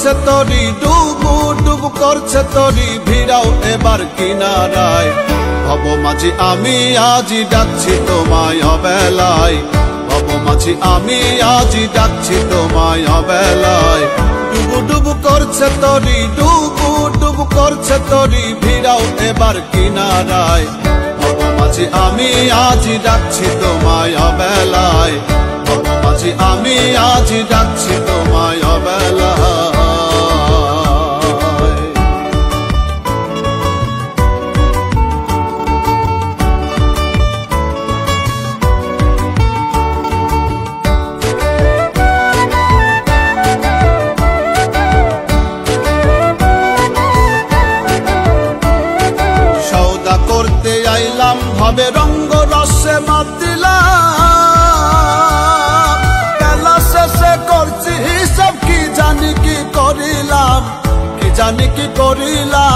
করছে তরি, ডুবু ডুবু করছে তরি, ভিড়াও এবার কিনারায়। ভব মাঝি আমি আজি ডাকছি তোমায় অবেলায়, ভব মাঝি আমি আজি ডাকছি তোমায় অবেলায়। ডুবু ডুবু করছে তরি, ডুবু ডুবু করছে তরি, ভিড়াও এবার কিনারায়। ভব মাঝি আমি আজি ডাকছি তোমায় অবেলায়, ভব মাঝি আমি আজি ডাকছি তোমায় অবেলায়। করতে আইলাম ভাবে রঙ্গ রসে মাতিলাম, বেলা শেষে করছি হিসাব কি জানি কি করিলাম, কি জানি কি করিলাম।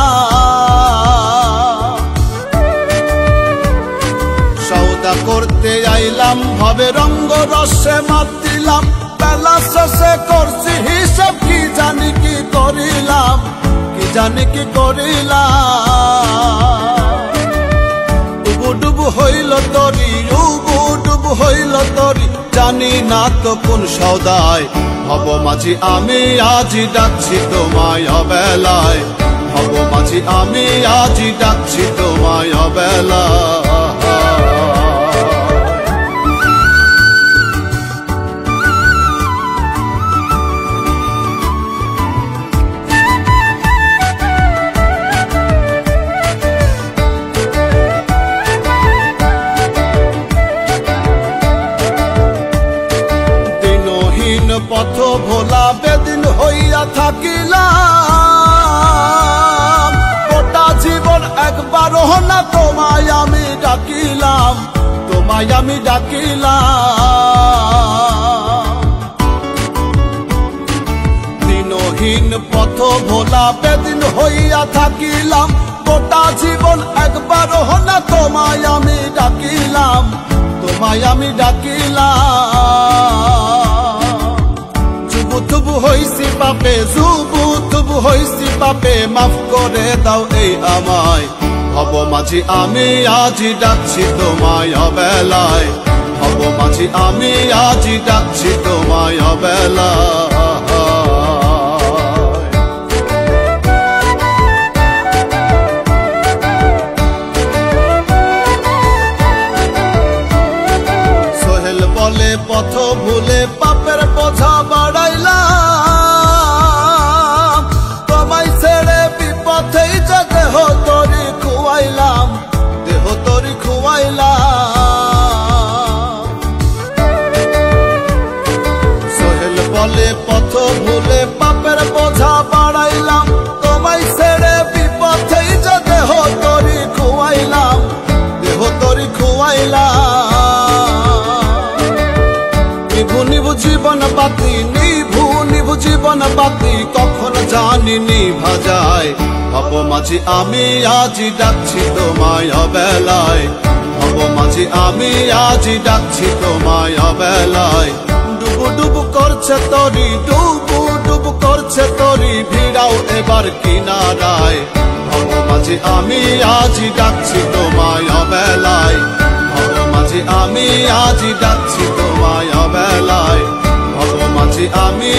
সৌদা করতে আইলাম ভাবে রঙ্গ রসে মাতিলাম, বেলা শেষে করছি হিসাব কি জানি কি করিলাম, কি জানি কি করিলাম। ডুবু ডুবু হইল তরি, ডুবু ডুবু হইল তরি, জানি না তো কোন সওদায়। ভব মাঝি আমি আজি ডাকছি তোমায় অবেলায়, ভব মাঝি আমি আজি ডাকছি তোমায় অবেলায়। পথ ভোলা বেদিন হইয়া থাকিলাম, গোটা জীবন একবারও না তোমায় আমি ডাকিলাম, তোমায় আমি ডাকিলাম। দিনহীন পথ ভোলা বেদিন হইয়া থাকিলাম, গোটা জীবন একবারও না তোমায় আমি ডাকিলাম, তোমায় আমি ডাকিলাম। থুবু হইছি পাপে, জুবু থুবু হইছি পাপে, মাফ করে দাও এই আমায়। ভব মাঝি আমি আজি ডাকছি তোমায় অবেলায়, ভব মাঝি আমি আজি ডাকছি তোমায় অবেলায়। সোহেল বলে পথ ভুলে পাপের বোঝা বাড়াইলাম, তোমায় ছেড়ে বিপথেই যে দেহ তরি খুয়াইলাম, দেহ তরি খুয়াইলাম। সোহেল বলে পথ ভুলে পাপের বোঝা বাড়াইলাম, তোমায় ছেড়ে বিপথেই যে দেহ তরি খুয়াইলাম, দেহ তরি খুয়াইলাম। নিভু নিভু জীবন বাতি, নিভু নিভু জীবন বাতি, কখন জানি নিভা যায়। ভব মাঝি আমি আজি ডাকছি তোমায় অবেলায়, ভব মাঝি আমি আজি ডাকছি তোমায় অবেলায়। ডুবু ডুবু করছে তরি, ডুবু ডুবু করছে তরি, ভিড়াও এবার কিনারায়। ভব মাঝি আমি আজি ডাকছি তোমায় অবেলায়, ভব মাঝি আমি আজি ডাকছি তোমায় অবেলায়, ভব মাঝি আমি